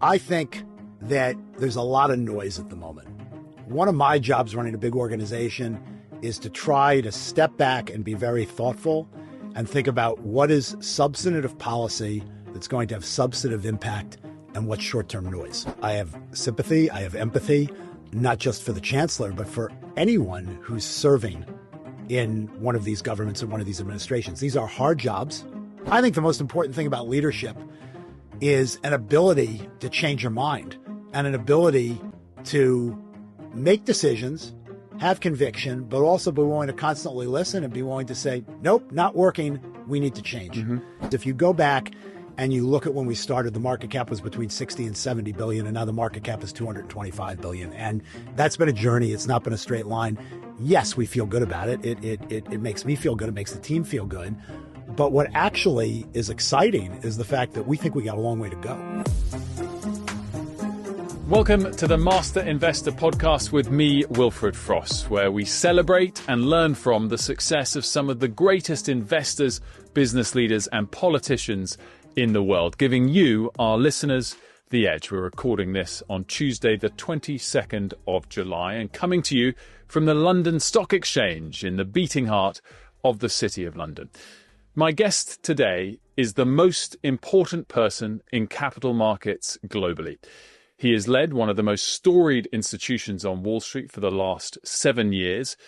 I think that there's a lot of noise at the moment. One of my jobs running a big organization is to try to step back and be very thoughtful and think about what is substantive policy that's going to have substantive impact and what's short-term noise. I have sympathy, I have empathy, not just for the chancellor, but for anyone who's serving in one of these governments and one of these administrations. These are hard jobs. I think the most important thing about leadership is an ability to change your mind and an ability to make decisions, have conviction, but also be willing to constantly listen and be willing to say, nope, not working. We need to change. If you go back and you look at when we started, the market cap was between 60 and 70 billion, and now the market cap is 225 billion. And that's been a journey. It's not been a straight line. Yes, we feel good about it. It makes me feel good. It makes the team feel good. But what actually is exciting is the fact that we think we got a long way to go. Welcome to the Master Investor Podcast with me, Wilfred Frost, where we celebrate and learn from the success of some of the greatest investors, business leaders, and politicians in the world, giving you, our listeners, the edge. We're recording this on Tuesday, the 22nd of July, and coming to you from the London Stock Exchange in the beating heart of the City of London. My guest today is the most important person in capital markets globally. He has led one of the most storied institutions on Wall Street for the last 7 years,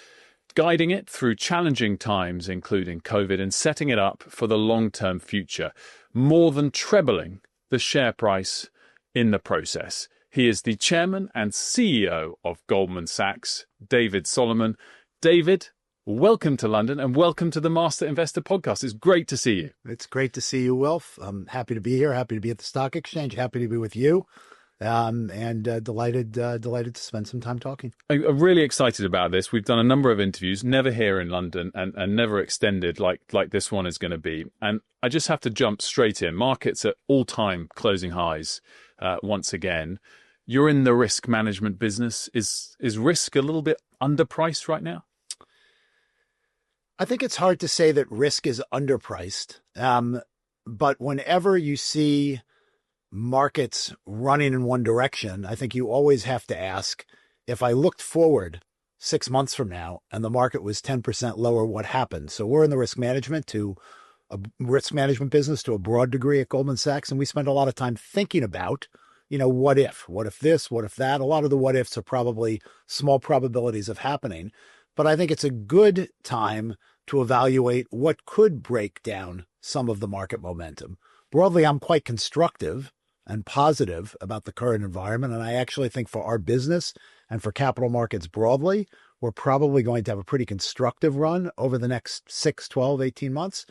guiding it through challenging times, including COVID, and setting it up for the long-term future, more than trebling the share price in the process. He is the chairman and CEO of Goldman Sachs, David Solomon. David, welcome to London and welcome to the Master Investor Podcast. It's great to see you. It's great to see you, Wilf. I'm happy to be here, happy to be at the Stock Exchange, happy to be with you. And delighted to spend some time talking. I'm really excited about this. We've done a number of interviews, never here in London and never extended like this one is going to be. And I just have to jump straight in. Markets at all-time closing highs once again. You're in the risk management business. Is risk a little bit underpriced right now? I think it's hard to say that risk is underpriced. But whenever you see markets running in one direction, I think you always have to ask, if I looked forward 6 months from now and the market was 10% lower, what happened? So we're in the risk management business to a broad degree at Goldman Sachs. And we spend a lot of time thinking about, what if this, what if that? A lot of the what ifs are probably small probabilities of happening. But I think it's a good time to evaluate what could break down some of the market momentum. Broadly, I'm quite constructive and positive about the current environment. And I actually think for our business and for capital markets broadly, we're probably going to have a pretty constructive run over the next 6, 12, 18 months.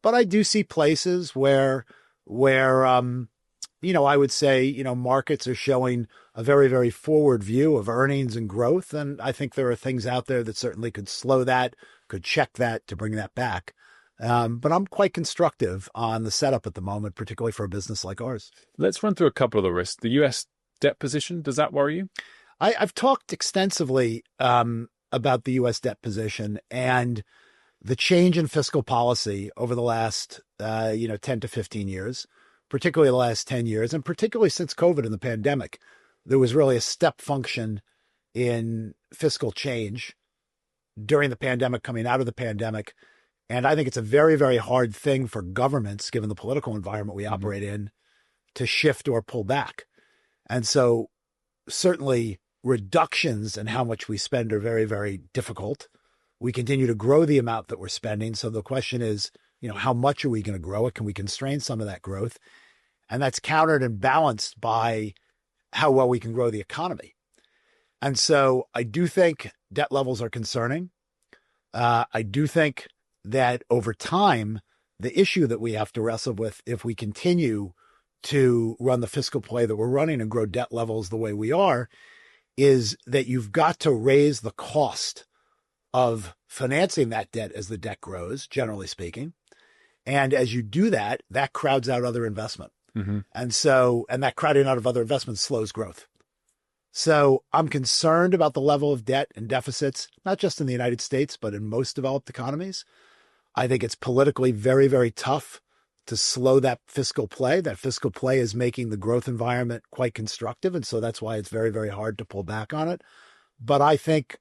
But I do see places where I would say, markets are showing a very, very forward view of earnings and growth. And I think there are things out there that certainly could slow that, could check that to bring that back. But I'm quite constructive on the setup at the moment, particularly for a business like ours. Let's run through a couple of the risks. The U.S. debt position, does that worry you? I've talked extensively about the U.S. debt position and the change in fiscal policy over the last 10 to 15 years, particularly the last 10 years, and particularly since COVID and the pandemic. There was really a step function in fiscal change during the pandemic, coming out of the pandemic. And I think it's a very, very hard thing for governments, given the political environment we operate in, to shift or pull back. And so certainly reductions in how much we spend are very, very difficult. We continue to grow the amount that we're spending. So the question is, how much are we going to grow it? Can we constrain some of that growth? And that's countered and balanced by how well we can grow the economy. And so I do think debt levels are concerning. I do think that over time, the issue that we have to wrestle with, if we continue to run the fiscal play that we're running and grow debt levels the way we are, is that you've got to raise the cost of financing that debt as the debt grows, generally speaking. And as you do that, that crowds out other investment. And that crowding out of other investments slows growth. So I'm concerned about the level of debt and deficits, not just in the United States, but in most developed economies. I think it's politically very, very tough to slow that fiscal play. That fiscal play is making the growth environment quite constructive. And so that's why it's very, very hard to pull back on it. But I think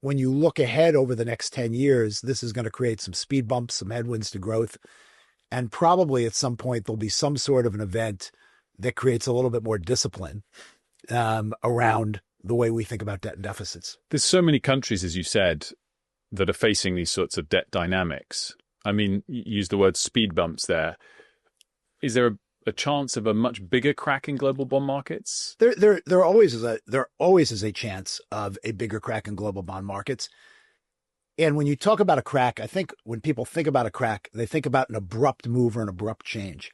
when you look ahead over the next 10 years, this is going to create some speed bumps, some headwinds to growth. And probably at some point, there'll be some sort of an event that creates a little bit more discipline around the way we think about debt and deficits. There's so many countries, as you said, that are facing these sorts of debt dynamics. I mean, you use the word speed bumps there. Is there a chance of a much bigger crack in global bond markets? There always is a chance of a bigger crack in global bond markets. And when you talk about a crack, I think when people think about a crack, they think about an abrupt move or an abrupt change.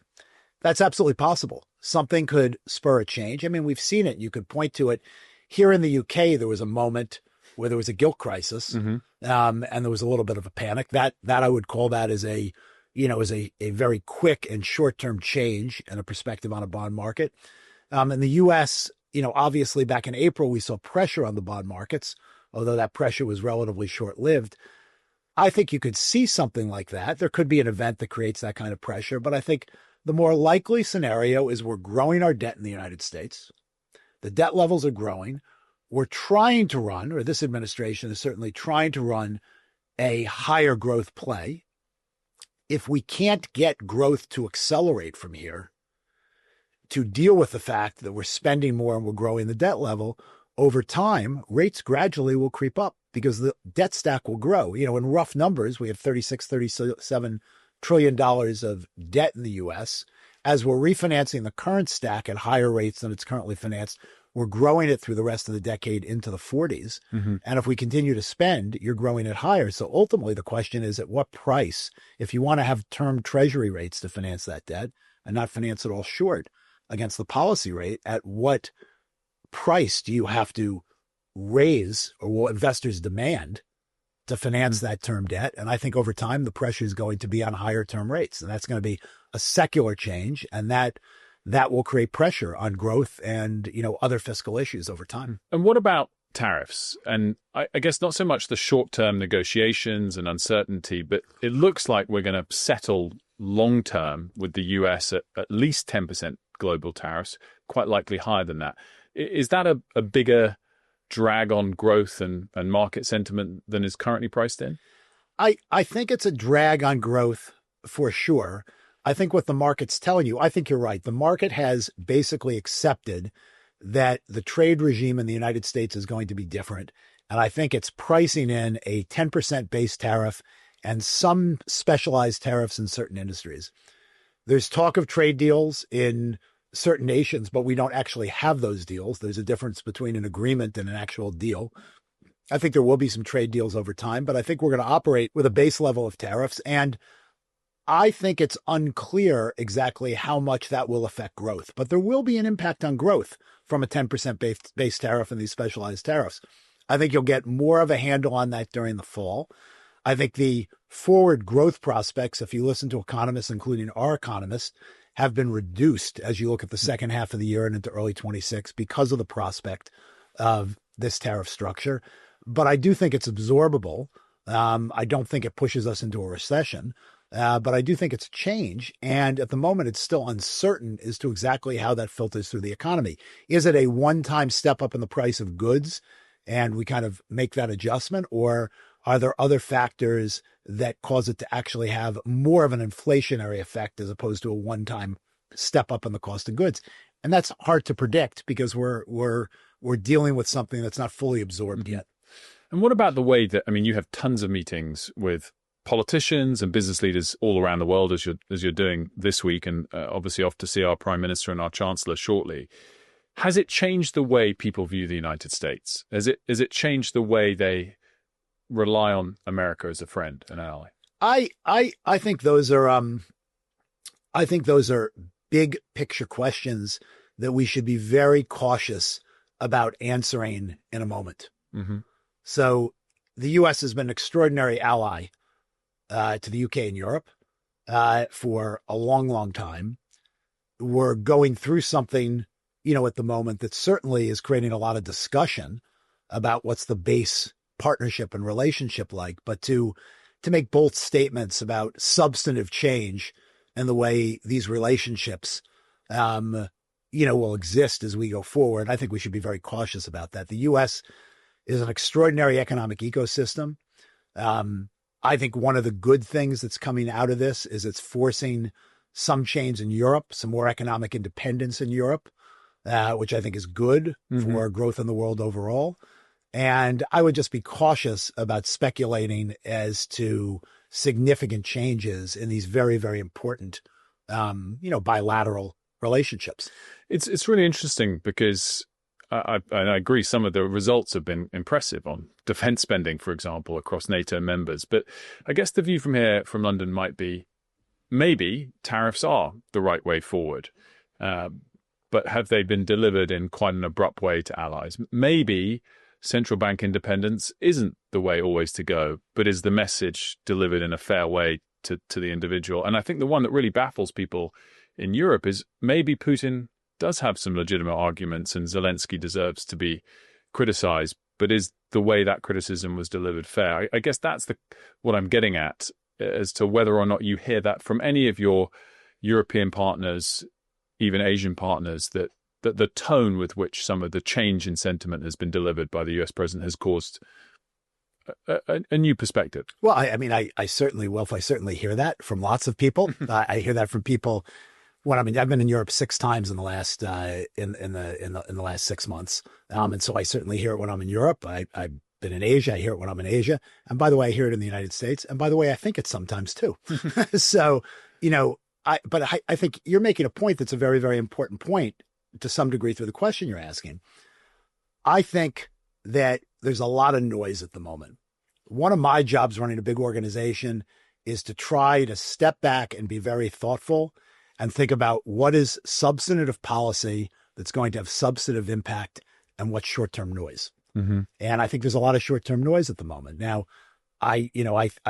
That's absolutely possible. Something could spur a change. I mean, we've seen it. You could point to it. Here in the UK, there was a moment where there was a gilt crisis, and there was a little bit of a panic. That I would call that as a very quick and short-term change and a perspective on a bond market. In the U.S., obviously back in April, we saw pressure on the bond markets, although that pressure was relatively short-lived. I think you could see something like that. There could be an event that creates that kind of pressure, but I think the more likely scenario is we're growing our debt in the United States. The debt levels are growing. We're trying to run, or this administration is certainly trying to run, a higher growth play. If we can't get growth to accelerate from here, to deal with the fact that we're spending more and we're growing the debt level, over time, rates gradually will creep up because the debt stack will grow. In rough numbers, we have $37 trillion of debt in the U.S. As we're refinancing the current stack at higher rates than it's currently financed, we're growing it through the rest of the decade into the 40s. And if we continue to spend, you're growing it higher. So ultimately, the question is at what price, if you want to have term treasury rates to finance that debt and not finance it all short against the policy rate, at what price do you have to raise, or will investors demand, to finance that term debt? And I think over time, the pressure is going to be on higher term rates. And that's going to be a secular change. And that will create pressure on growth and, other fiscal issues over time. And what about tariffs? And I guess not so much the short-term negotiations and uncertainty, but it looks like we're going to settle long-term with the US at least 10% global tariffs, quite likely higher than that. Is that a bigger drag on growth and market sentiment than is currently priced in? I think it's a drag on growth for sure. I think what the market's telling you, I think you're right. The market has basically accepted that the trade regime in the United States is going to be different. And I think it's pricing in a 10% base tariff and some specialized tariffs in certain industries. There's talk of trade deals in certain nations, but we don't actually have those deals. There's a difference between an agreement and an actual deal. I think there will be some trade deals over time, but I think we're going to operate with a base level of tariffs. And I think it's unclear exactly how much that will affect growth, but there will be an impact on growth from a 10% base tariff and these specialized tariffs. I think you'll get more of a handle on that during the fall. I think the forward growth prospects, if you listen to economists, including our economists, have been reduced as you look at the second half of the year and into early 26 because of the prospect of this tariff structure. But I do think it's absorbable. I don't think it pushes us into a recession. But I do think it's a change. And at the moment, it's still uncertain as to exactly how that filters through the economy. Is it a one-time step up in the price of goods and we kind of make that adjustment? Or are there other factors that cause it to actually have more of an inflationary effect as opposed to a one-time step up in the cost of goods? And that's hard to predict because we're dealing with something that's not fully absorbed yet. And what about the way that, you have tons of meetings with politicians and business leaders all around the world as you're doing this week, and obviously off to see our Prime Minister and our Chancellor shortly. Has it changed the way people view the United States? Has it changed the way they rely on America as a friend and ally? I think those are big picture questions that we should be very cautious about answering in a moment. So the U.S. has been an extraordinary ally to the UK and Europe for a long, long time. We're going through something, at the moment that certainly is creating a lot of discussion about what's the base partnership and relationship like. But to make bold statements about substantive change and the way these relationships, will exist as we go forward, I think we should be very cautious about that. The U.S. is an extraordinary economic ecosystem. I think one of the good things that's coming out of this is it's forcing some change in Europe, some more economic independence in Europe, which I think is good for growth in the world overall. And I would just be cautious about speculating as to significant changes in these very, very important, bilateral relationships. It's really interesting because I agree some of the results have been impressive on defense spending, for example, across NATO members. But I guess the view from here, from London, might be maybe tariffs are the right way forward. But have they been delivered in quite an abrupt way to allies? Maybe central bank independence isn't the way always to go, but is the message delivered in a fair way to the individual? And I think the one that really baffles people in Europe is maybe Putin does have some legitimate arguments and Zelensky deserves to be criticized, but is the way that criticism was delivered fair? I guess that's what I'm getting at, as to whether or not you hear that from any of your European partners, even Asian partners, that the tone with which some of the change in sentiment has been delivered by the US president has caused a new perspective. Well, I certainly, Wilf, I certainly hear that from lots of people. I hear that from people I've been in Europe 6 times in the last in the last 6 months, and so I certainly hear it when I'm in Europe. I've been in Asia. I hear it when I'm in Asia, and by the way, I hear it in the United States. And by the way, I think it sometimes too. So, I think you're making a point that's a very, very important point to some degree through the question you're asking. I think that there's a lot of noise at the moment. One of my jobs running a big organization is to try to step back and be very thoughtful and think about what is substantive policy that's going to have substantive impact and what's short-term noise. And I think there's a lot of short-term noise at the moment. Now, I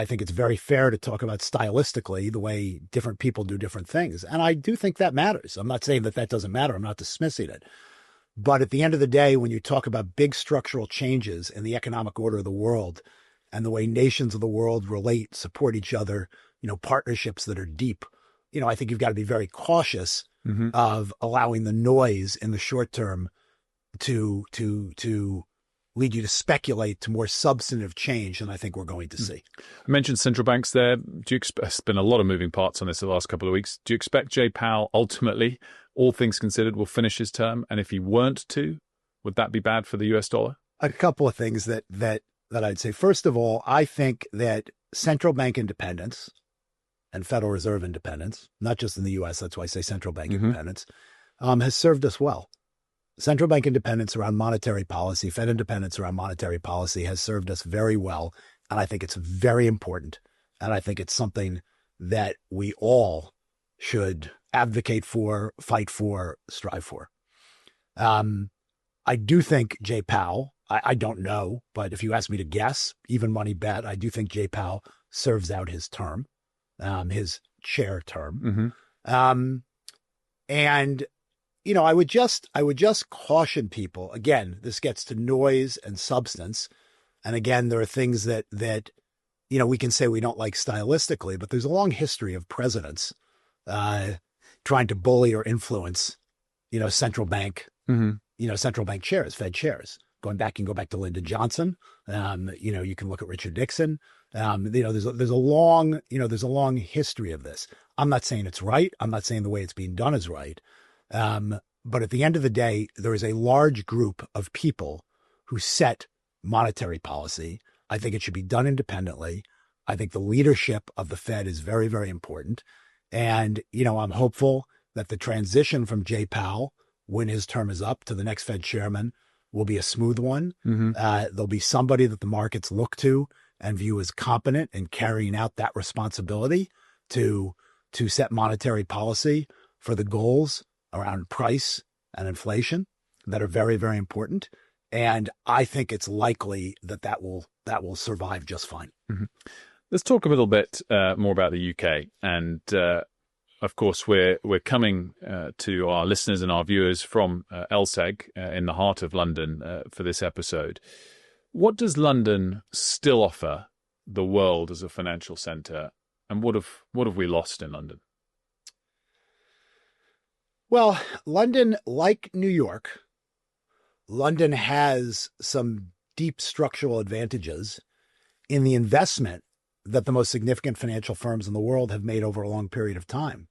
think it's very fair to talk about stylistically the way different people do different things. And I do think that matters. I'm not saying that doesn't matter. I'm not dismissing it. But at the end of the day, when you talk about big structural changes in the economic order of the world and the way nations of the world relate, support each other, partnerships that are deep, I think you've got to be very cautious of allowing the noise in the short term to lead you to speculate to more substantive change than I think we're going to see. I mentioned central banks there. There's been a lot of moving parts on this the last couple of weeks. Do you expect Jay Powell ultimately, all things considered, will finish his term? And if he weren't to, would that be bad for the US dollar? A couple of things that I'd say. First of all, I think that central bank independence and Federal Reserve independence, not just in the U.S., that's why I say central bank independence, has served us well. Central bank independence around monetary policy, Fed independence around monetary policy has served us very well. And I think it's very important. And I think it's something that we all should advocate for, fight for, strive for. I do think Jay Powell, I don't know, but if you ask me to guess, even money bet, I do think Jay Powell serves out his term. His chair term. And, I would just caution people. Again, this gets to noise and substance. And again, there are things that we can say we don't like stylistically, but there's a long history of presidents trying to bully or influence, central bank, central bank chairs, Fed chairs. You can go back to Lyndon Johnson. You can look at Richard Nixon. There's a long history of this. I'm not saying it's right. I'm not saying the way it's being done is right. But at the end of the day, there is a large group of people who set monetary policy. I think it should be done independently. I think the leadership of the Fed is very, very important. And, I'm hopeful that the transition from Jay Powell, when his term is up, to the next Fed chairman will be a smooth one. There'll be somebody that the markets look to and view as competent in carrying out that responsibility to set monetary policy for the goals around price and inflation that are very, very important. And I think it's likely that will survive just fine. Let's talk a little bit more about the UK. And of course, we're coming to our listeners and our viewers from LSEG in the heart of London for this episode. What does London still offer the world as a financial centre, and what have we lost in London? Well, London, like New York, London has some deep structural advantages in the investment that the most significant financial firms in the world have made over a long period of time.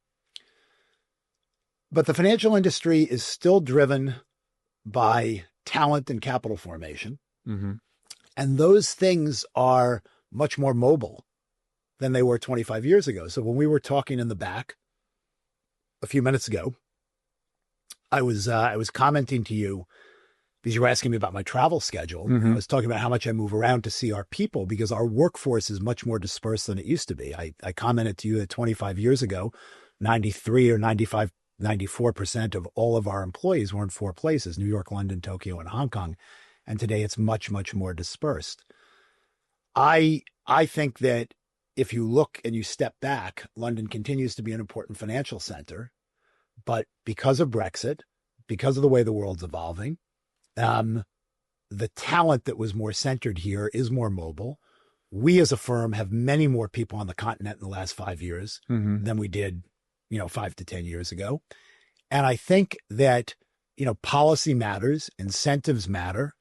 But the financial industry is still driven by talent and capital formation. Mm-hmm. And those things are much more mobile than they were 25 years ago. So when we were talking in the back a few minutes ago, I was commenting to you because you were asking me about my travel schedule. Mm-hmm. I was talking about how much I move around to see our people because our workforce is much more dispersed than it used to be. I commented to you that 25 years ago, 93 or 95, 94% of all of our employees were in 4 places, New York, London, Tokyo, and Hong Kong. And today it's much, much more dispersed. I think that if you look and you step back, London continues to be an important financial center. But because of Brexit, because of the way the world's evolving, the talent that was more centered here is more mobile. We as a firm have many more people on the continent in the last 5 years than we did, 5 to 10 years ago. And I think that, policy matters, incentives matter,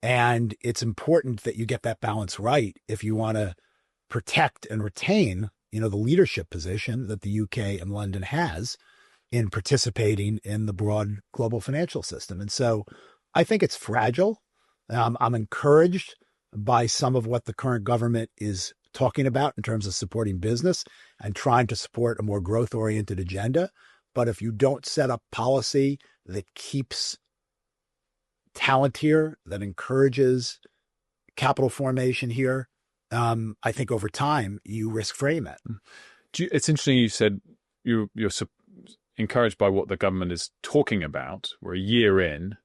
and it's important that you get that balance right if you want to protect and retain, the leadership position that the UK and London has in participating in the broad global financial system. And so I think it's fragile. I'm encouraged by some of what the current government is talking about in terms of supporting business and trying to support a more growth-oriented agenda. But if you don't set up policy that keeps talent here, that encourages capital formation here, I think over time you risk fraying that. It's interesting you said you're encouraged by what the government is talking about. We're a year in.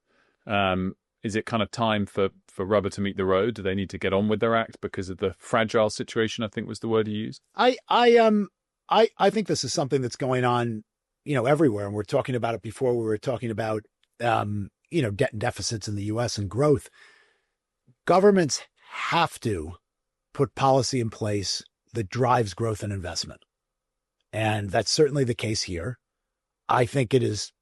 Is it kind of time for rubber to meet the road? Do they need to get on with their act because of the fragile situation, I think was the word you used? I think this is something that's going on, everywhere. And we're talking about it before. We were talking about, debt and deficits in the U.S. and growth. Governments have to put policy in place that drives growth and investment. And that's certainly the case here. I think it's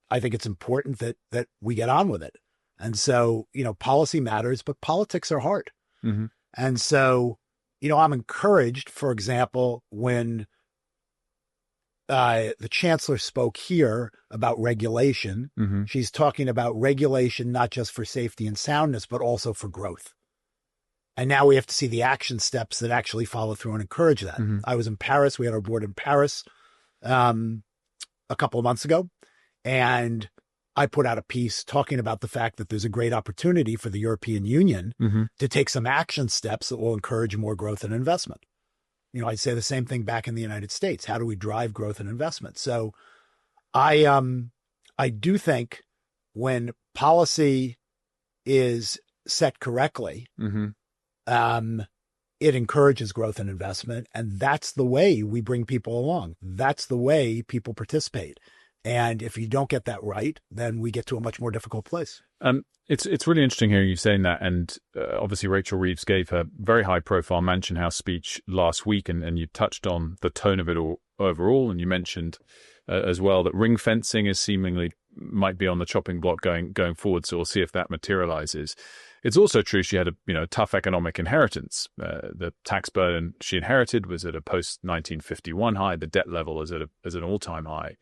important that we get on with it. And so, policy matters, but politics are hard. Mm-hmm. And so, I'm encouraged, for example, when the chancellor spoke here about regulation, she's talking about regulation, not just for safety and soundness, but also for growth. And now we have to see the action steps that actually follow through and encourage that. Mm-hmm. I was in Paris. We had our board in Paris a couple of months ago, and I put out a piece talking about the fact that there's a great opportunity for the European Union to take some action steps that will encourage more growth and investment. I'd say the same thing back in the United States. How do we drive growth and investment? So I do think when policy is set correctly, it encourages growth and investment. And that's the way we bring people along. That's the way people participate. And if you don't get that right, then we get to a much more difficult place. It's really interesting hearing you saying that. And obviously, Rachel Reeves gave her very high-profile Mansion House speech last week, and you touched on the tone of it all overall. And you mentioned as well that ring fencing is seemingly might be on the chopping block going forward. So we'll see if that materializes. It's also true she had a tough economic inheritance. The tax burden she inherited was at a post-1951 high. The debt level is at an all-time high.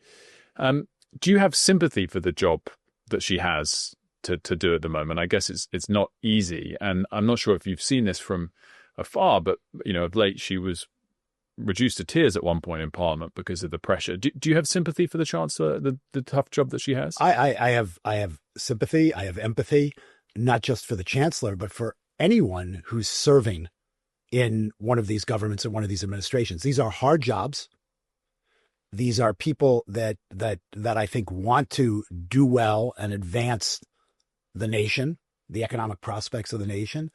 Do you have sympathy for the job that she has to do at the moment? I guess it's not easy, and I'm not sure if you've seen this from afar, but of late she was reduced to tears at one point in Parliament because of the pressure. Do you have sympathy for the Chancellor, the tough job that she has? I have sympathy. I have empathy, not just for the Chancellor, but for anyone who's serving in one of these governments or one of these administrations. These are hard jobs. These are people that I think want to do well and advance the nation, the economic prospects of the nation.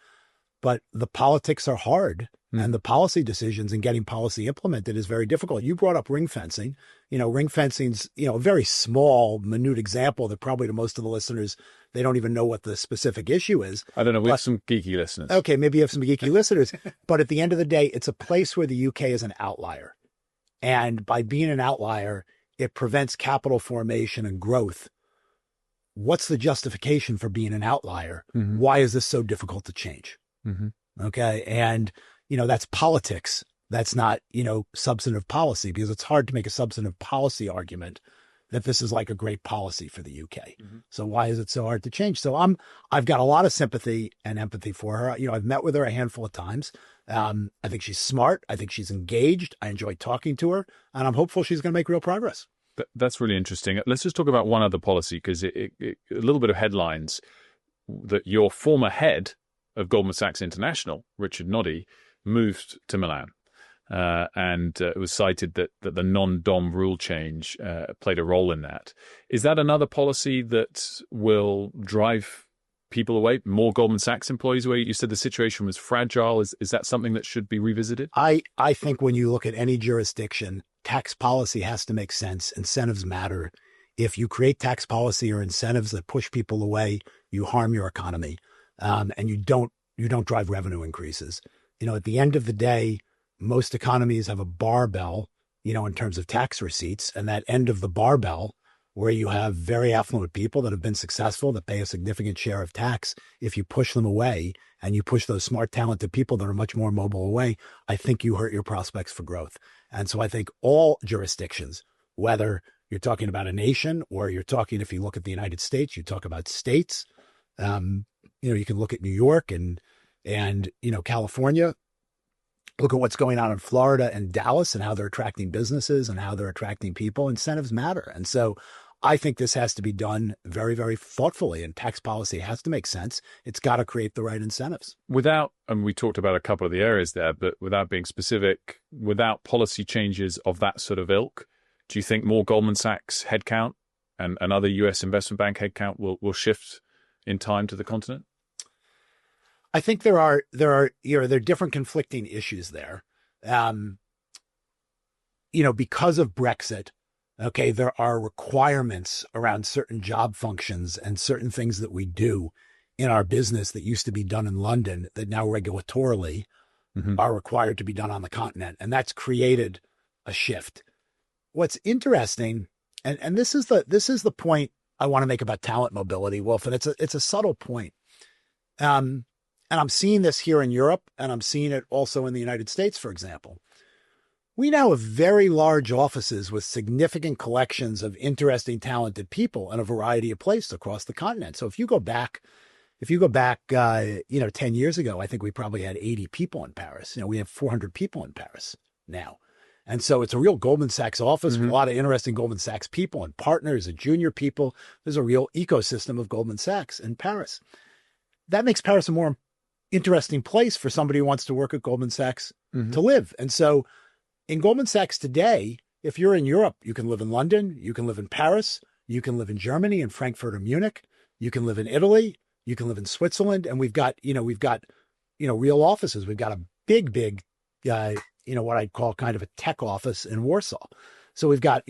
But the politics are hard, and the policy decisions and getting policy implemented is very difficult. You brought up ring fencing. Ring fencing's, a very small, minute example that probably to most of the listeners, they don't even know what the specific issue is. I don't know. We have some geeky listeners. Okay, maybe you have some geeky listeners. But at the end of the day, it's a place where the UK is an outlier. And by being an outlier, it prevents capital formation and growth, what's the justification for being an outlier? Mm-hmm. Why is this so difficult to change? Mm-hmm. Okay. And, that's politics. That's not, substantive policy, because it's hard to make a substantive policy argument that this is like a great policy for the UK. Mm-hmm. So why is it so hard to change? So I've got a lot of sympathy and empathy for her. I've met with her a handful of times. I think she's smart. I think she's engaged. I enjoy talking to her, and I'm hopeful she's going to make real progress. That's really interesting. Let's just talk about one other policy, because a little bit of headlines that your former head of Goldman Sachs International, Richard Noddy, moved to Milan. And it was cited that the non-dom rule change played a role in that. Is that another policy that will drive people away, more Goldman Sachs employees away? You said the situation was fragile. Is that something that should be revisited? I think when you look at any jurisdiction, tax policy has to make sense. Incentives matter. If you create tax policy or incentives that push people away, you harm your economy, and you don't drive revenue increases. At the end of the day, most economies have a barbell, in terms of tax receipts, and that end of the barbell, where you have very affluent people that have been successful, that pay a significant share of tax, if you push them away and you push those smart, talented people that are much more mobile away, I think you hurt your prospects for growth. And so I think all jurisdictions, whether you're talking about a nation or you're talking, if you look at the United States, you talk about states, you can look at New York and California. Look at what's going on in Florida and Dallas and how they're attracting businesses and how they're attracting people. Incentives matter. And so I think this has to be done very, very thoughtfully, and tax policy has to make sense. It's got to create the right incentives. And we talked about a couple of the areas there, but without being specific, without policy changes of that sort of ilk, do you think more Goldman Sachs headcount and other US investment bank headcount will shift in time to the continent? I think there are different conflicting issues there. Because of Brexit, okay, there are requirements around certain job functions and certain things that we do in our business that used to be done in London that now regulatorily are required to be done on the continent. And that's created a shift. What's interesting, and this is the point I want to make about talent mobility, Wolf, and it's a subtle point. And I'm seeing this here in Europe, and I'm seeing it also in the United States, for example. We now have very large offices with significant collections of interesting, talented people in a variety of places across the continent. So if you go back, 10 years ago, I think we probably had 80 people in Paris. We have 400 people in Paris now. And so it's a real Goldman Sachs office with a lot of interesting Goldman Sachs people and partners and junior people. There's a real ecosystem of Goldman Sachs in Paris. That makes Paris a more interesting place for somebody who wants to work at Goldman Sachs to live. And so in Goldman Sachs today, if you're in Europe, you can live in London, you can live in Paris, you can live in Germany, in Frankfurt or Munich, you can live in Italy, you can live in Switzerland. And we've got real offices. We've got a big, what I'd call kind of a tech office in Warsaw. So we've got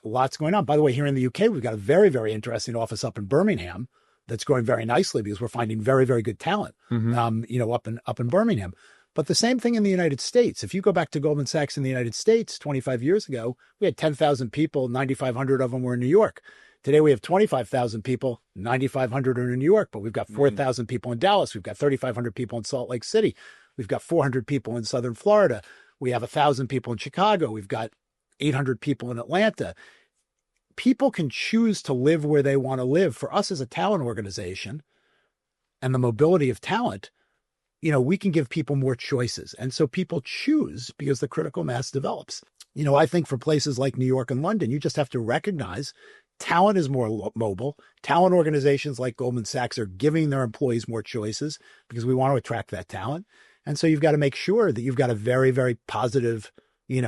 lots going on. By the way, here in the UK, we've got a very, very interesting office up in Birmingham that's growing very nicely because we're finding very, very good talent, up in Birmingham. But the same thing in the United States. If you go back to Goldman Sachs in the United States 25 years ago, we had 10,000 people, 9,500 of them were in New York. Today we have 25,000 people, 9,500 are in New York, but we've got 4,000 people in Dallas. We've got 3,500 people in Salt Lake City. We've got 400 people in Southern Florida. We have 1,000 people in Chicago. We've got 800 people in Atlanta. People can choose to live where they want to live. For us as a talent organization and the mobility of talent, we can give people more choices. And so people choose because the critical mass develops. I think for places like New York and London, you just have to recognize talent is more mobile. Talent organizations like Goldman Sachs are giving their employees more choices because we want to attract that talent. And so you've got to make sure that you've got a very, very positive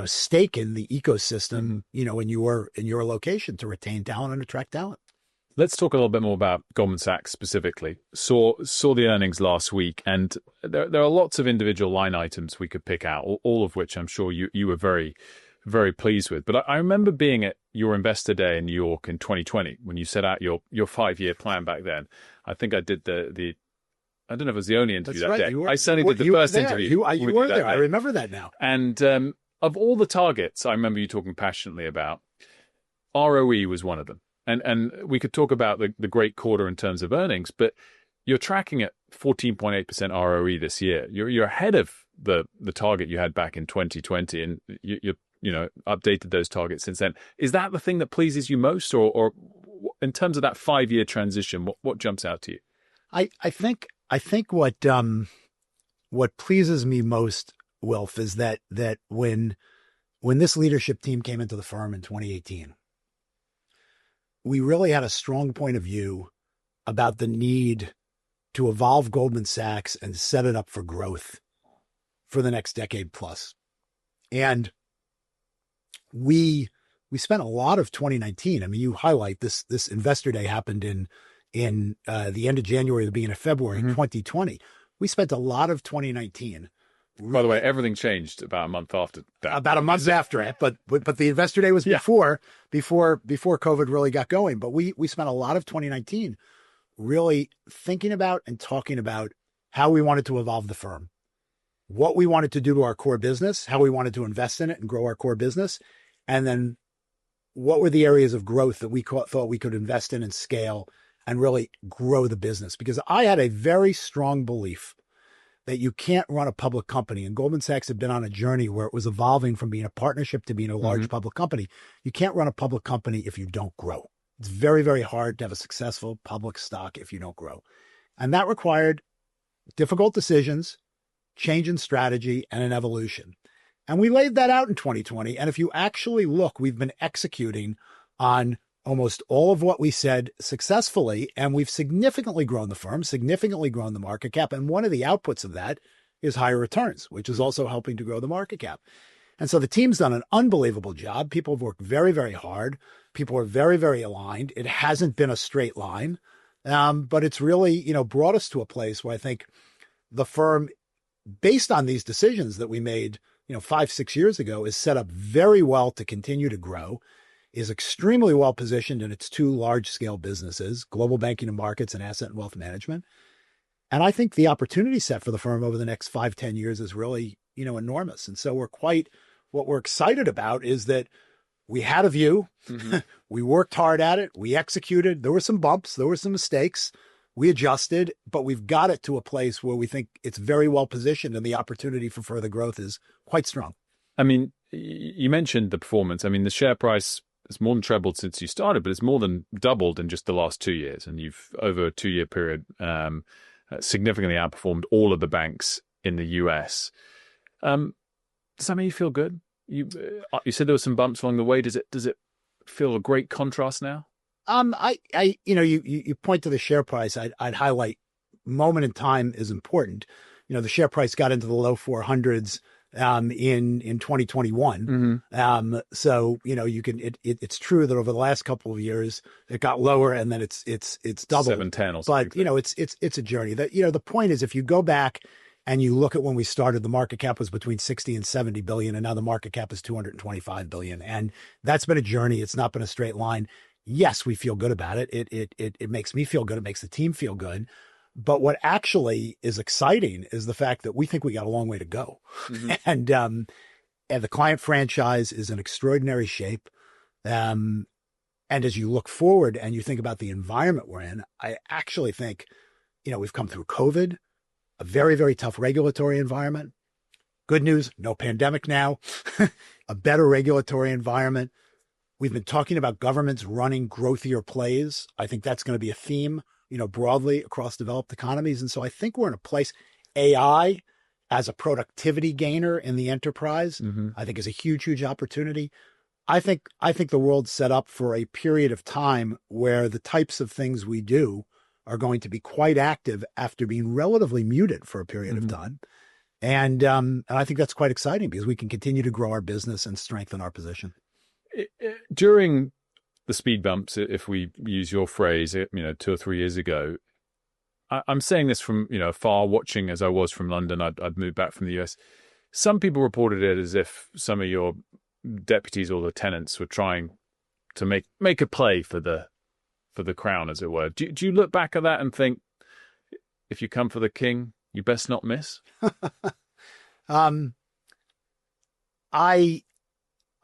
stake in the ecosystem, in your location to retain talent and attract talent. Let's talk a little bit more about Goldman Sachs specifically. Saw the earnings last week, and there are lots of individual line items we could pick out, all of which I'm sure you were very, very pleased with. But I remember being at your investor day in New York in 2020 when you set out your 5-year plan back then. I think I did the I don't know if it was the only interview that day. I certainly did the first interview. You were there. I remember that now. And of all the targets I remember you talking passionately about, ROE was one of them. And we could talk about the great quarter in terms of earnings, but you're tracking at 14.8% ROE this year. You're ahead of the target you had back in 2020, and you updated those targets since then. Is that the thing that pleases you most, or in terms of that 5-year transition, what jumps out to you? I think what pleases me most, Wilf, is that when this leadership team came into the firm in 2018, we really had a strong point of view about the need to evolve Goldman Sachs and set it up for growth for the next decade plus. And we spent a lot of 2019. I mean, you highlight this Investor Day happened in the end of January, the beginning of February, 2020. We spent a lot of 2019. By the way, everything changed about a month after that. About a month after it, but the Investor Day was before COVID really got going. But we spent a lot of 2019 really thinking about and talking about how we wanted to evolve the firm, what we wanted to do to our core business, how we wanted to invest in it and grow our core business, and then what were the areas of growth that we thought we could invest in and scale and really grow the business. Because I had a very strong belief that you can't run a public company. And Goldman Sachs had been on a journey where it was evolving from being a partnership to being a large public company. You can't run a public company if you don't grow. It's very, very hard to have a successful public stock if you don't grow. And that required difficult decisions, change in strategy, and an evolution. And we laid that out in 2020. And if you actually look, we've been executing on almost all of what we said successfully, and we've significantly grown the firm, significantly grown the market cap. And one of the outputs of that is higher returns, which is also helping to grow the market cap. And so the team's done an unbelievable job. People have worked very, very hard. People are very, very aligned. It hasn't been a straight line, but it's really, brought us to a place where I think the firm, based on these decisions that we made, 5-6 years ago, is set up very well to continue to grow, is extremely well positioned in its two large scale businesses, global banking and markets and asset and wealth management. And I think the opportunity set for the firm over the next 5-10 years is really, enormous. And so what we're excited about is that we had a view, we worked hard at it, we executed. There were some bumps, there were some mistakes, we adjusted, but we've got it to a place where we think it's very well positioned and the opportunity for further growth is quite strong. I mean, you mentioned the performance. I mean, the share price has more than trebled since you started, but it's more than doubled in just the last 2 years. And you've, over a 2-year period, significantly outperformed all of the banks in the US. Does that make you feel good? You said there were some bumps along the way. Does it feel a great contrast now? You point to the share price. I'd highlight moment in time is important. The share price got into the low 400s in 2021. So it's true that over the last couple of years it got lower and then it's doubled. 710 or something. But it's a journey. That the point is, if you go back and you look at when we started, the market cap was between 60 and 70 billion, and now the market cap is 225 billion. And that's been a journey. It's not been a straight line. Yes, we feel good about it. It makes me feel good. It makes the team feel good. But what actually is exciting is the fact that we think we got a long way to go. And the client franchise is in extraordinary shape. And as you look forward and you think about the environment we're in, I actually think, we've come through COVID, a very, very tough regulatory environment. Good news, no pandemic now, a better regulatory environment. We've been talking about governments running growthier plays. I think that's going to be a theme, broadly across developed economies. And so I think we're in a place, AI as a productivity gainer in the enterprise, I think is a huge, huge opportunity. I think the world's set up for a period of time where the types of things we do are going to be quite active after being relatively muted for a period of time. And I think that's quite exciting because we can continue to grow our business and strengthen our position. During the speed bumps, if we use your phrase, 2 or 3 years ago, I'm saying this from, far watching as I was from London. I'd moved back from the US. Some people reported it as if some of your deputies or lieutenants were trying to make a play for the crown, as it were. Do you look back at that and think, if you come for the king, you best not miss?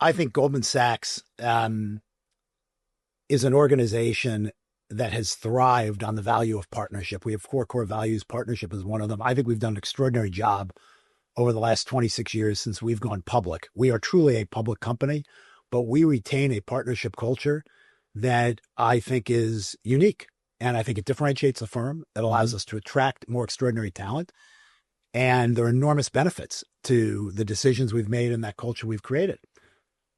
I think Goldman Sachs is an organization that has thrived on the value of partnership. We have four core values. Partnership is one of them. I think we've done an extraordinary job over the last 26 years since we've gone public. We are truly a public company, but we retain a partnership culture that I think is unique. And I think it differentiates the firm. It allows us to attract more extraordinary talent. And there are enormous benefits to the decisions we've made and that culture we've created.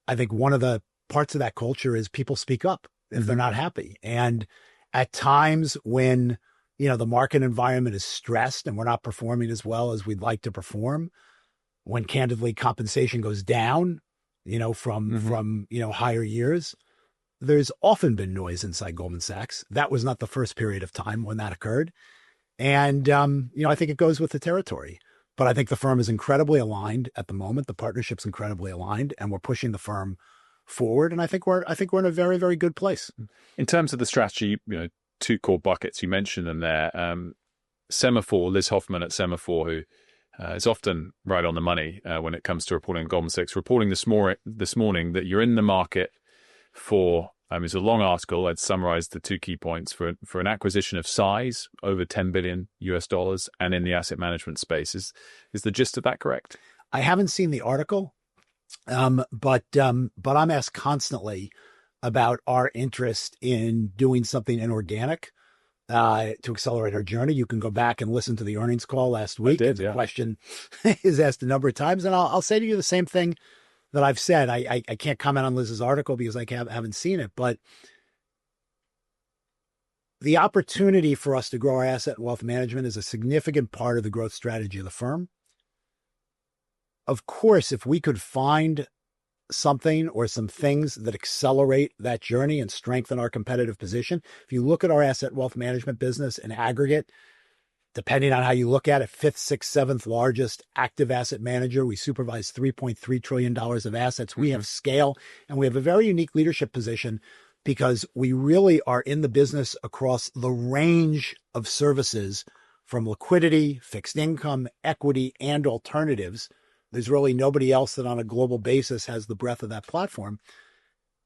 I think one of the parts of that culture is people speak up if they're not happy. And at times when, the market environment is stressed and we're not performing as well as we'd like to perform, when candidly compensation goes down, from higher years, there's often been noise inside Goldman Sachs. That was not the first period of time when that occurred. And, I think it goes with the territory. But I think the firm is incredibly aligned at the moment. The partnership's incredibly aligned, and we're pushing the firm forward. And I think we're in a very, very good place. In terms of the strategy, two core buckets, you mentioned them there. Semaphore, Liz Hoffman at Semaphore, who is often right on the money when it comes to reporting on Goldman Sachs, reporting this morning that you're in the market for, it's a long article. I'd summarize the two key points for an acquisition of size over $10 billion US, and in the asset management space. Is the gist of that correct? I haven't seen the article, but I'm asked constantly about our interest in doing something inorganic to accelerate our journey. You can go back and listen to the earnings call last week. I did, The question is asked a number of times, and I'll say to you the same thing that I've said. I can't comment on Liz's article because I haven't seen it, but the opportunity for us to grow our asset and wealth management is a significant part of the growth strategy of the firm. Of course, if we could find something or some things that accelerate that journey and strengthen our competitive position, if you look at our asset wealth management business in aggregate, depending on how you look at it, fifth, sixth, seventh largest active asset manager. We supervise $3.3 trillion of assets. We have scale, and we have a very unique leadership position because we really are in the business across the range of services from liquidity, fixed income, equity, and alternatives. There's really nobody else that on a global basis has the breadth of that platform.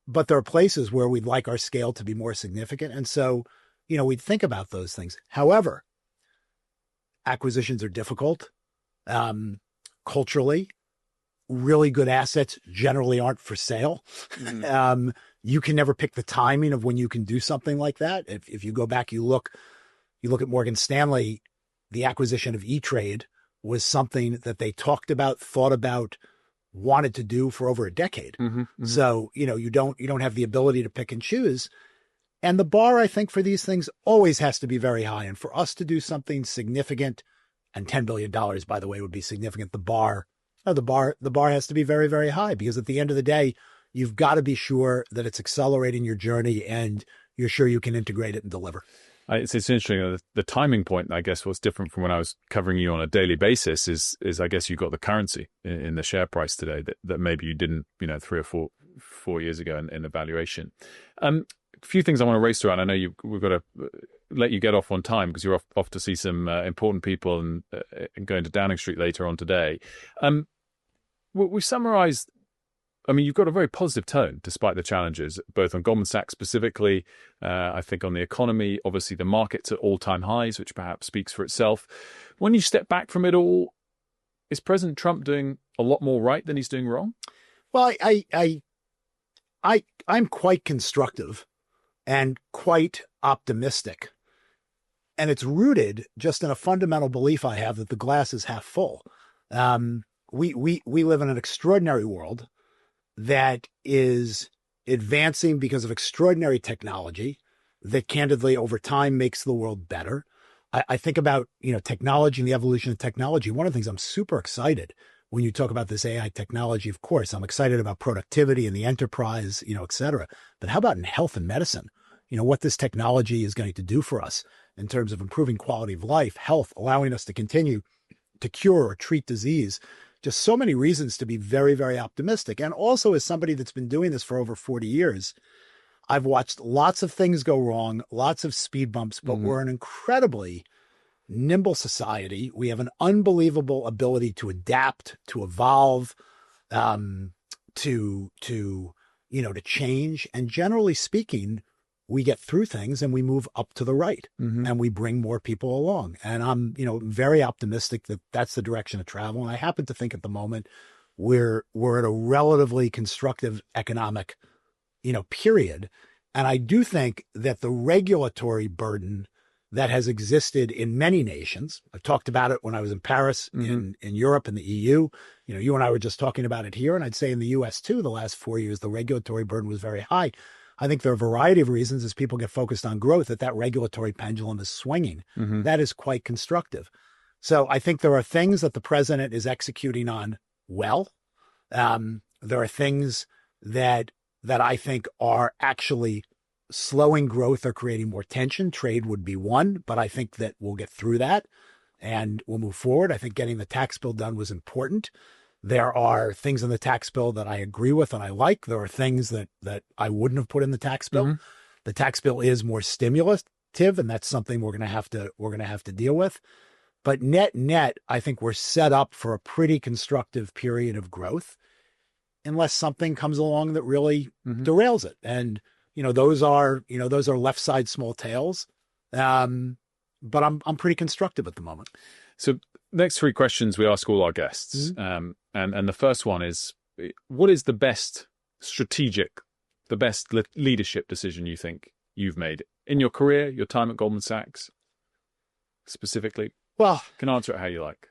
But there are places where we'd like our scale to be more significant. And so, we'd think about those things. However, acquisitions are difficult. Culturally, really good assets generally aren't for sale. You can never pick the timing of when you can do something like that. If you go back, you look at Morgan Stanley, the acquisition of E-Trade was something that they talked about, thought about, wanted to do for over a decade. So, you don't have the ability to pick and choose. And the bar, I think, for these things always has to be very high. And for us to do something significant, and $10 billion, by the way, would be significant, the bar has to be very, very high, because at the end of the day, you've got to be sure that it's accelerating your journey and you're sure you can integrate it and deliver. It's interesting. The timing point, I guess, what's different from when I was covering you on a daily basis is I guess you got the currency in the share price today that maybe you didn't, 3 or 4 years ago in evaluation. A few things I want to race through, and I know we've got to let you get off on time because you're off to see some important people and going to Downing Street later on today. We summarized. You've got a very positive tone despite the challenges, both on Goldman Sachs specifically, I think on the economy, obviously the market's at all-time highs, which perhaps speaks for itself. When you step back from it all, is President Trump doing a lot more right than he's doing wrong? Well, I'm quite constructive and quite optimistic. And it's rooted just in a fundamental belief I have that the glass is half full. We live in an extraordinary world that is advancing because of extraordinary technology that candidly over time makes the world better. I think about, technology and the evolution of technology. One of the things I'm super excited when you talk about this AI technology, of course, I'm excited about productivity and the enterprise, et cetera. But how about in health and medicine? What this technology is going to do for us in terms of improving quality of life, health, allowing us to continue to cure or treat disease. Just so many reasons to be very, very optimistic. And also, as somebody that's been doing this for over 40 years, I've watched lots of things go wrong, lots of speed bumps, but we're an incredibly nimble society. We have an unbelievable ability to adapt, to evolve, to change. And generally speaking, we get through things and we move up to the right and we bring more people along. And I'm, very optimistic that that's the direction of travel. And I happen to think at the moment we're at a relatively constructive economic, period. And I do think that the regulatory burden that has existed in many nations, I talked about it when I was in Paris, in Europe and the EU, you and I were just talking about it here. And I'd say in the US too, the last 4 years, the regulatory burden was very high. I think there are a variety of reasons as people get focused on growth that regulatory pendulum is swinging. That is quite constructive. So I think there are things that the president is executing on well. There are things that I think are actually slowing growth or creating more tension. Trade would be one, but I think that we'll get through that and we'll move forward. I think getting the tax bill done was important. There are things in the tax bill that I agree with and I like. There are things that I wouldn't have put in the tax bill. The tax bill is more stimulative, and that's something we're going to have to deal with. But net, I think we're set up for a pretty constructive period of growth, unless something comes along that really derails it. And those are left side small tails. But I'm pretty constructive at the moment. So next three questions we ask all our guests. And the first one is, what is the best leadership decision you think you've made in your career, your time at Goldman Sachs specifically? Well, you can answer it how you like.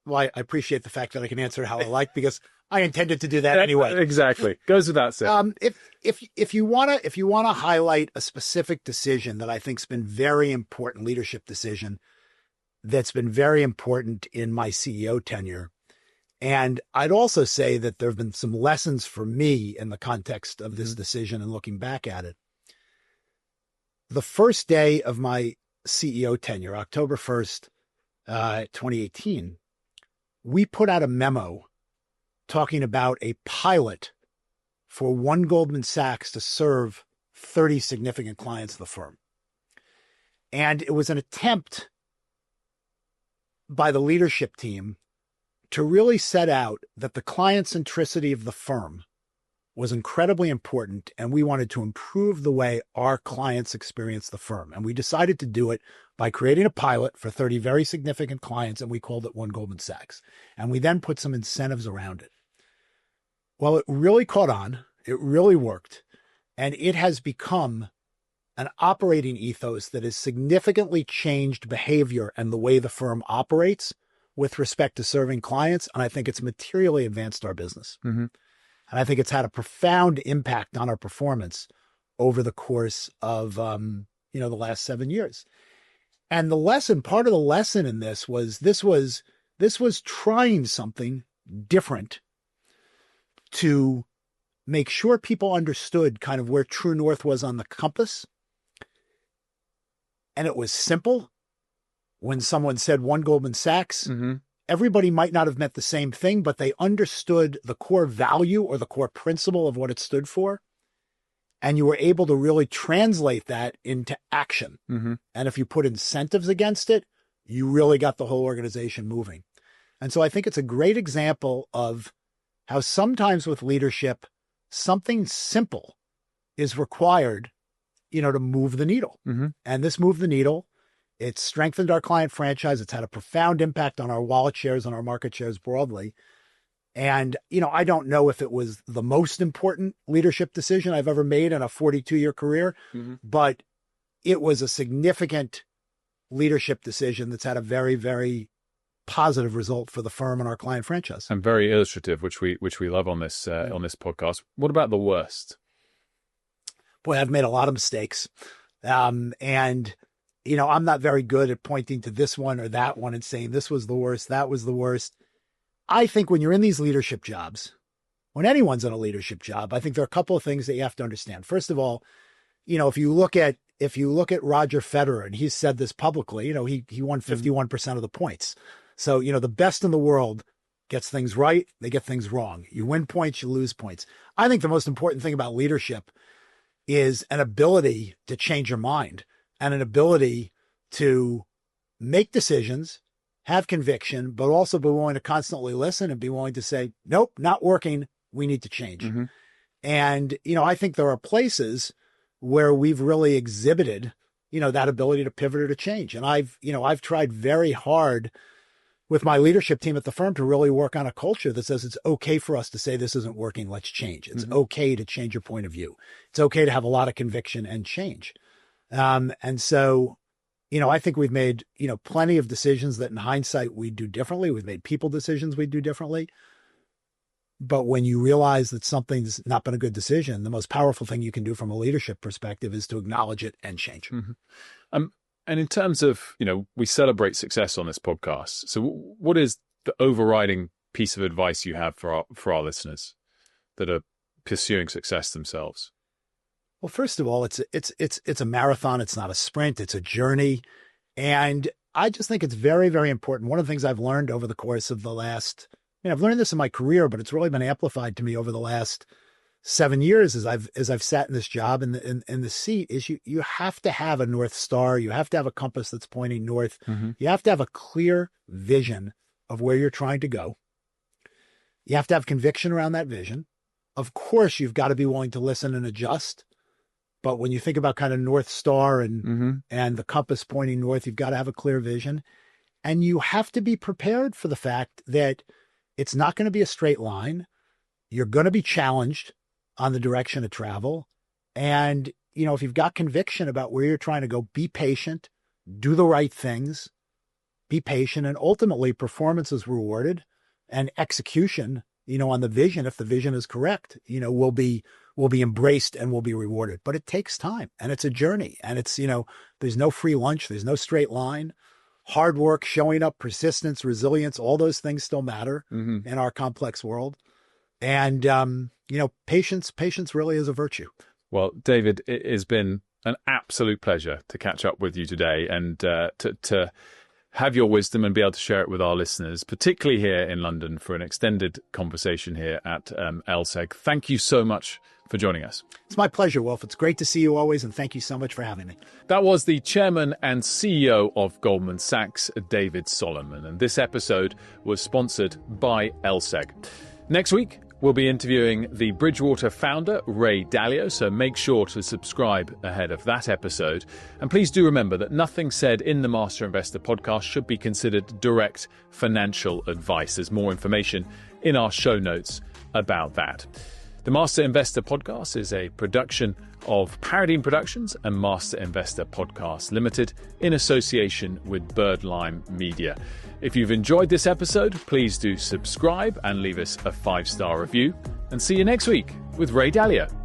Well, I appreciate the fact that I can answer it how I like, because I intended to do that anyway. Exactly. Goes without saying. If you want to highlight a specific decision that I think's been very important, leadership decision that's been very important in my CEO tenure, and I'd also say that there have been some lessons for me in the context of this decision and looking back at it. The first day of my CEO tenure, October 1st, 2018, we put out a memo talking about a pilot for one Goldman Sachs to serve 30 significant clients of the firm. And it was an attempt by the leadership team to really set out that the client centricity of the firm was incredibly important, and we wanted to improve the way our clients experience the firm. And we decided to do it by creating a pilot for 30 very significant clients, and we called it One Goldman Sachs. And we then put some incentives around it. Well, it really caught on. It really worked. And it has become an operating ethos that has significantly changed behavior and the way the firm operates with respect to serving clients. And I think it's materially advanced our business. And I think it's had a profound impact on our performance over the course of, the last 7 years. And part of the lesson in this was trying something different to make sure people understood kind of where true north was on the compass. And it was simple. When someone said One Goldman Sachs, everybody might not have meant the same thing, but they understood the core value or the core principle of what it stood for. And you were able to really translate that into action. And if you put incentives against it, you really got the whole organization moving. And so I think it's a great example of how sometimes with leadership, something simple is required, to move the needle. And this moved the needle. It's strengthened our client franchise. It's had a profound impact on our wallet shares and our market shares broadly. And, I don't know if it was the most important leadership decision I've ever made in a 42-year career, but it was a significant leadership decision that's had a very, very positive result for the firm and our client franchise. And very illustrative, which we love on this podcast. What about the worst? Boy, I've made a lot of mistakes. And I'm not very good at pointing to this one or that one and saying this was the worst, that was the worst. I think when you're in these leadership jobs, when anyone's in a leadership job, I think there are a couple of things that you have to understand. First of all, if you look at Roger Federer, and he's said this publicly, he won 51% of the points. So, the best in the world gets things right. They get things wrong. You win points, you lose points. I think the most important thing about leadership is an ability to change your mind and an ability to make decisions, have conviction, but also be willing to constantly listen and be willing to say, nope, not working. We need to change. And, I think there are places where we've really exhibited, that ability to pivot or to change. And I've tried very hard with my leadership team at the firm to really work on a culture that says it's okay for us to say this isn't working, let's change. It's okay to change your point of view. It's okay to have a lot of conviction and change. And so, I think we've made, plenty of decisions that in hindsight we'd do differently. We've made people decisions we'd do differently. But when you realize that something's not been a good decision, the most powerful thing you can do from a leadership perspective is to acknowledge it and change. And in terms of, we celebrate success on this podcast. So what is the overriding piece of advice you have for our listeners that are pursuing success themselves? Well, first of all, it's a marathon. It's not a sprint. It's a journey. And I just think it's very, very important. One of the things I've learned over the course of the last, I've learned this in my career, but it's really been amplified to me over the last 7 years as I've sat in this job in the seat, is you have to have a North Star. You have to have a compass that's pointing north. You have to have a clear vision of where you're trying to go. You have to have conviction around that vision. Of course, you've got to be willing to listen and adjust. But when you think about kind of North Star and the compass pointing north, you've got to have a clear vision. And you have to be prepared for the fact that it's not going to be a straight line. You're going to be challenged on the direction of travel. And, if you've got conviction about where you're trying to go, be patient, do the right things, be patient, and ultimately performance is rewarded and execution, on the vision, if the vision is correct, will be embraced and will be rewarded. But it takes time and it's a journey, and it's, there's no free lunch. There's no straight line. Hard work, showing up, persistence, resilience, all those things still matter in our complex world. And, patience really is a virtue. Well, David, it has been an absolute pleasure to catch up with you today and to have your wisdom and be able to share it with our listeners, particularly here in London, for an extended conversation here at LSEG. Thank you so much for joining us. It's my pleasure, Wolf. It's great to see you always, and thank you so much for having me. That was the chairman and CEO of Goldman Sachs, David Solomon, and this episode was sponsored by LSEG. Next week, we'll be interviewing the Bridgewater founder, Ray Dalio, so make sure to subscribe ahead of that episode. And please do remember that nothing said in the Master Investor podcast should be considered direct financial advice. There's more information in our show notes about that. The Master Investor podcast is a production of Paradigm Productions and Master Investor Podcast Limited in association with Birdlime Media. If you've enjoyed this episode, please do subscribe and leave us a 5-star review. And see you next week with Ray Dalio.